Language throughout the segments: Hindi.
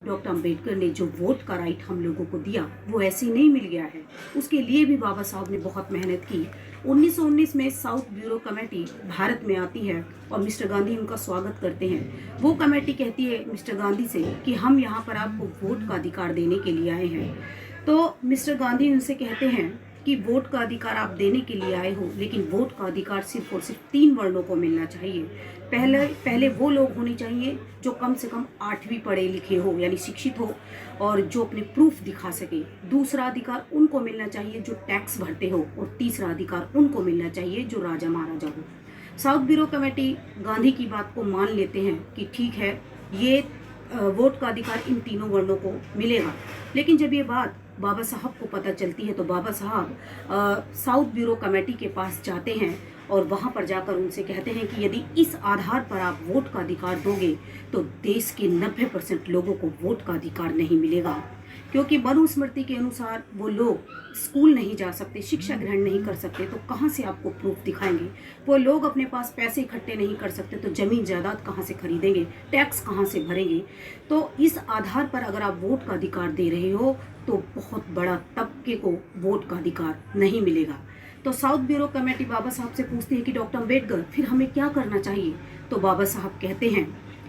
डॉक्टर अंबेडकर ने जो वोट का राइट हम लोगों को दिया वो ऐसे ही नहीं मिल गया है। उसके लिए भी बाबा साहब ने बहुत मेहनत की। 1919 में साउथ ब्यूरो कमेटी भारत में आती है और मिस्टर गांधी उनका स्वागत करते हैं। वो कमेटी कहती है मिस्टर गांधी से कि हम यहाँ पर आपको वोट का अधिकार देने के लिए आए हैं। तो मिस्टर गांधी उनसे कहते हैं कि वोट का अधिकार आप देने के लिए आए हो, लेकिन वोट का अधिकार सिर्फ और सिर्फ 3 वर्णों को मिलना चाहिए। पहले वो लोग होने चाहिए जो कम से कम 8वीं पढ़े लिखे हो, यानी शिक्षित हो, और जो अपने प्रूफ दिखा सके। दूसरा अधिकार उनको मिलना चाहिए जो टैक्स भरते हो, और तीसरा अधिकार उनको मिलना चाहिए जो राजा महाराजा हो। साउथ ब्यूरो कमेटी गांधी की बात को मान लेते हैं कि ठीक है, ये वोट का अधिकार इन तीनों वर्णों को मिलेगा। लेकिन जब ये बात बाबा साहब को पता चलती है तो बाबा साहब साउथ ब्यूरो कमेटी के पास जाते हैं और वहाँ पर जाकर उनसे कहते हैं कि यदि इस आधार पर आप वोट का अधिकार दोगे तो देश के 90% लोगों को वोट का अधिकार नहीं मिलेगा, क्योंकि मनुस्मृति के अनुसार वो लोग स्कूल नहीं जा सकते, शिक्षा ग्रहण नहीं कर सकते, तो कहाँ से आपको प्रूफ दिखाएंगे। वो लोग अपने पास पैसे इकट्ठे नहीं कर सकते तो ज़मीन जायदाद कहाँ से खरीदेंगे, टैक्स कहाँ से भरेंगे। तो इस आधार पर अगर आप वोट का अधिकार दे रहे हो तो बहुत बड़ा तबके को वोट का अधिकार नहीं मिलेगा। तो साउथ ब्यूरो कमेटी बाबा साहब से पूछती है कि डॉक्टर अंबेडकर फिर हमें क्या करना चाहिए। तो बाबा साहब कहते हैं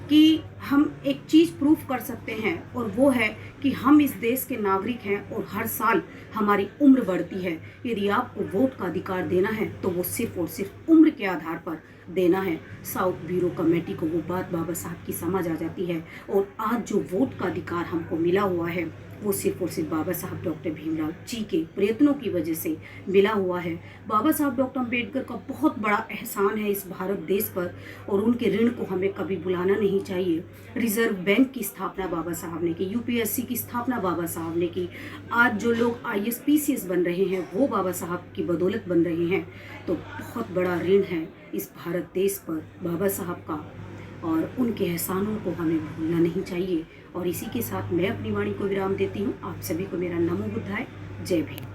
कि हम एक चीज़ प्रूफ कर सकते हैं, और वो है कि हम इस देश के नागरिक हैं और हर साल हमारी उम्र बढ़ती है। यदि आपको वोट का अधिकार देना है तो वो सिर्फ और सिर्फ उम्र के आधार पर देना है। साउथ ब्यूरो कमेटी को वो बात बाबा साहब की समझ आ जाती है, और आज जो वोट का अधिकार हमको मिला हुआ है वो सिर्फ और सिर्फ बाबा साहब डॉक्टर भीमराव जी के प्रयत्नों की वजह से मिला हुआ है। बाबा साहब डॉक्टर अंबेडकर का बहुत बड़ा एहसान है इस भारत देश पर, और उनके ऋण को हमें कभी भुलाना नहीं चाहिए। रिजर्व बैंक की स्थापना बाबा साहब ने की, यूपीएससी की स्थापना बाबा साहब ने की। आज जो लोग आईएएस पीसीएस बन रहे हैं वो बाबा साहब की बदौलत बन रहे हैं। तो बहुत बड़ा ऋण है इस भारत देश पर बाबा साहब का, और उनके एहसानों को हमें भूलना नहीं चाहिए। और इसी के साथ मैं अपनी वाणी को विराम देती हूँ। आप सभी को मेरा नमो बुद्धाय। जय भीम।